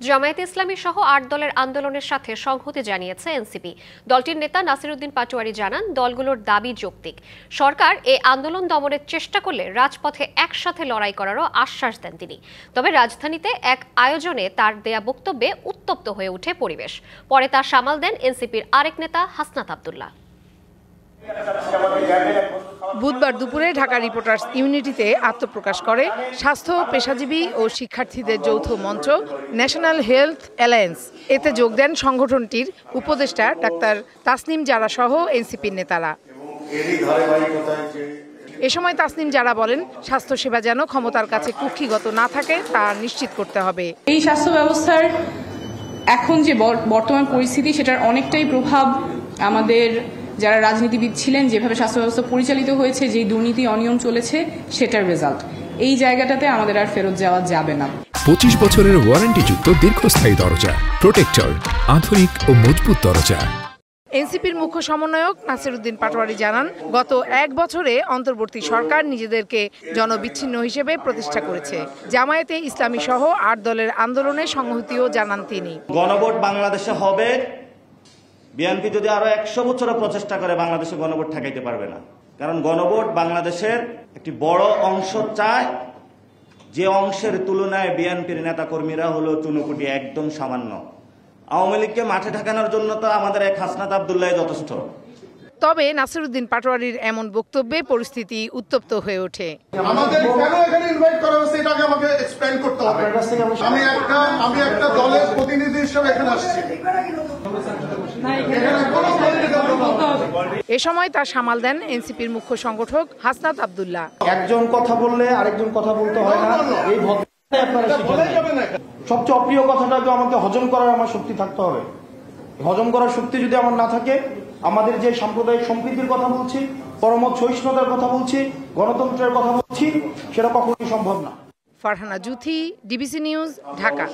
জামায়াতে ইসলামী সহ ৮ দলের আন্দোলনের সাথে সংহতি জানিয়েছে এনসিপি। দলটির নেতা নাসিরউদ্দিন পাটোয়ারি জানান, দলগুলোর দাবি যৌক্তিক। সরকার এই আন্দোলন দমনের চেষ্টা করলে রাজপথে একসাথে লড়াই করারও আশ্বাস দেন তিনি। তবে রাজধানীতে এক আয়োজনে তার দেয়া বক্তব্যে উত্তপ্ত হয়ে ওঠে পরিবেশ। পরে তা সামাল দেন এনসিপির আরেক নেতা হাসনাত আব্দুল্লাহ। বুধবার দুপুরে ঢাকা রিপোর্টার্স ইউনিটিতে আত্মপ্রকাশ করে স্বাস্থ্য পেশাজীবী ও শিক্ষার্থীদের যৌথ মঞ্চ ন্যাশনাল হেলথ অ্যালায়েন্স। এতে যোগ দেন সংগঠনটির উপদেষ্টা ডাক্তার তাসনিম জারা সহ এনসিপির নেতারা। এ সময় তাসনিম জারা বলেন, স্বাস্থ্যসেবা যেন ক্ষমতার কাছে কুক্ষিগত না থাকে তা নিশ্চিত করতে হবে। এই স্বাস্থ্য ব্যবস্থার এখন যে বর্তমান পরিস্থিতি, সেটার অনেকটাই প্রভাব আমাদের যারা রাজনীতিবিদ ছিলেন, যেভাবে স্বাস্থ্য ব্যবস্থা পরিচালিত হয়েছে, যে দুর্নীতি অনিয়ম চলেছে, সেটার রেজাল্ট। এই জায়গাটাতে আমাদের আর ফেরত যাওয়া যাবে না। 25 বছরের ওয়ারেন্টিযুক্ত দীর্ঘস্থায়ী দরজা প্রোটেক্টর, আধুনিক ও মজবুত দরজা। এনসিপির মুখ্য সমন্বয়ক নাসিরউদ্দিন পাটোয়ারি জানান, গত 1 বছরে অন্তর্বর্তী সরকার নিজেদেরকে জনবিচ্ছিন্ন হিসেবে প্রতিষ্ঠা করেছে। জামায়াতে ইসলামী সহ 8 দলের আন্দোলনে সংহতিও জানান তিনি। গণভোট বাংলাদেশে হবে, বিএনপি যদি আরো 100 বছর প্রচেষ্টা করে বাংলাদেশে গণভোট ঠেকাইতে পারবে না। কারণ গণভোট বাংলাদেশের একটি বড় অংশ চায়, যে অংশের তুলনায় বিএনপির নেতাকর্মীরা হলো চুনোপুটি, একদম সামান্য। আওয়ামী লীগকে মাঠে ঠেকানোর জন্য তো আমাদের এক হাসনাত আব্দুল্লাহ যথেষ্ট। তবে নাসিরউদ্দিন পাটোয়ারির এমন বক্তব্যে পরিস্থিতি উত্তপ্ত হয়ে ওঠে। আমাদের কেন এখানে ইনভাইট করা হয়েছে এটা আগে আমাকে এক্সপ্লেইন করতে হবে। আমি একটা দলের প্রতিনিধি হিসেবে এখানে আসছি। এ সময় তার সামাল দেন এনসিপির মুখ্য সংগঠক হাসনাত আব্দুল্লাহ। একজন কথা বললে আরেকজন কথা বলতে হয় না, এই ভদ্রতাই আপনারা শিখেন। সবচেয়ে অপ্রিয় কথাটাকে আমাকে হজম করার আমার শক্তি থাকতে হবে। হজম করার শক্তি যদি আমার না থাকে, আমাদের যে সাম্প্রদায়িক সম্প্রীতির কথা বলছি, পরমত সহিষ্ণুতার কথা বলছি, গণতন্ত্রের কথা বলছি, সেটা কখনোই সম্ভব না। Farhana Juthi, DBC news, Dhaka.